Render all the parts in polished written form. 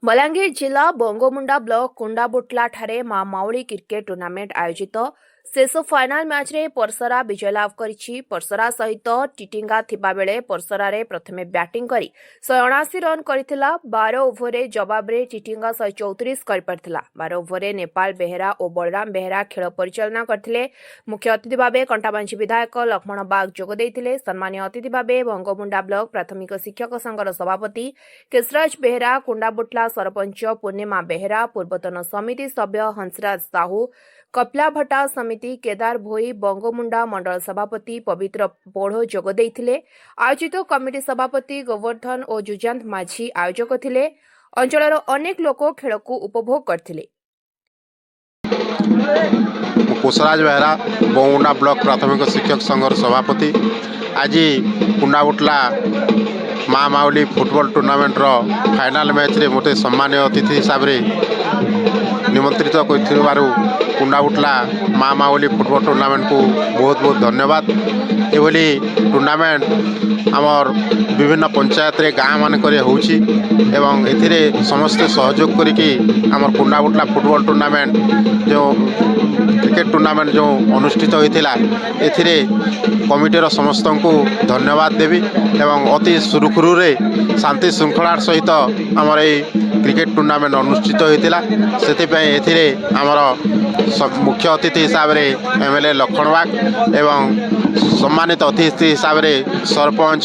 बलांगीर जिला बंगमुंडा ब्लॉक कुंडाबुटला ठारे मां माउली क्रिकेट टूर्नामेंट आयोजित शेष फाइनाल मैच रे परसरा विजय लाभ करिछि। परसरा सहित टिटिंगा थिबा बेले परसरा रे प्रथमे बैटिंग करी 179 रन करिथिला। 12 ओवर रे जवाब रे टिटिंगा 134 कर परथिला। 12 ओवर रे नेपाल बेहेरा और बलराम बेहेरा खेल परिचालना करथिले। मुख्य अतिथि भाबे कंटाबांची विधायक लक्ष्मण बाग जोग देइथिले। सम्मानीय अतिथि भाबे बंगमुंडा ब्लॉक प्राथमिक शिक्षक संघर सभापति केशराज बेहेरा, कुंडाबुटला सरपंच पूर्णिमा बेहेरा, पूर्वतन समिति सभ्य हंसराज साहू, कपिला भट्टा समिति केदार भोई, बंगमुंडा मंडल सभापति पवित्र पोढ़ो जोग देइथिले। आयोजित कमिटी सभापति गोवर्धन और जुजांत माझी आयोजक थिले। अंचलर अनेक लोक खेल को उपभोग करथिले। केशराज बेहेरा बंगमुंडा ब्लॉक प्राथमिक शिक्षक संघर सभापति आज कुंडाबुटला माँ माउली फुटबॉल टूर्नामेंट रो फाइनाल मैच रे मोटे सम्मानीय अतिथि हिसाब से निमंत्रित कर कुंडाबुटला माँ माउली फुटबॉल टूर्नामेंट को बहुत बहुत धन्यवाद। ये टूर्नामेंट आमर विभिन्न पंचायत रे गाँव मानक होउछि एवं एथिरे समस्ते सहयोग करिकी आमर कुंडाबुटला फुटबॉल टूर्नामेंट जो क्रिकेट टूर्नामेंट जो अनुष्ठित होइथिला एथिरे कमिटीर समस्त को धन्यवाद देवी एवं अति सुरुखुरु रे शांति श्रृंखलार सहित आमर ये क्रिकेट टूर्नामेंट अनुष्ठित होइथिला। सेथिपय एथिरे आमर मुख्य अतिथि हिसाब से एमएलए लक्ष्मण बाग एवं सम्मानित अतिथि हिसाब से सरपंच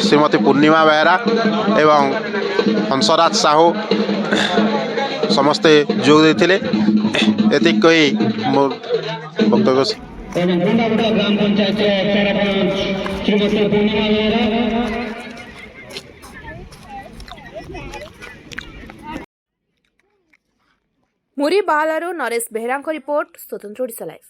श्रीमती पूर्णिमा बेहेरा एवं हंसराज साहू समस्ते जोग देथिले। एतिक कही मोर वक्तव्य ग्राम पंचायत सरपंच श्रीमती पूर्णिमा बेहेरा। मुरी बालारू नरेश बेहेरा रिपोर्ट स्वतंत्र ओडिशा लाइव।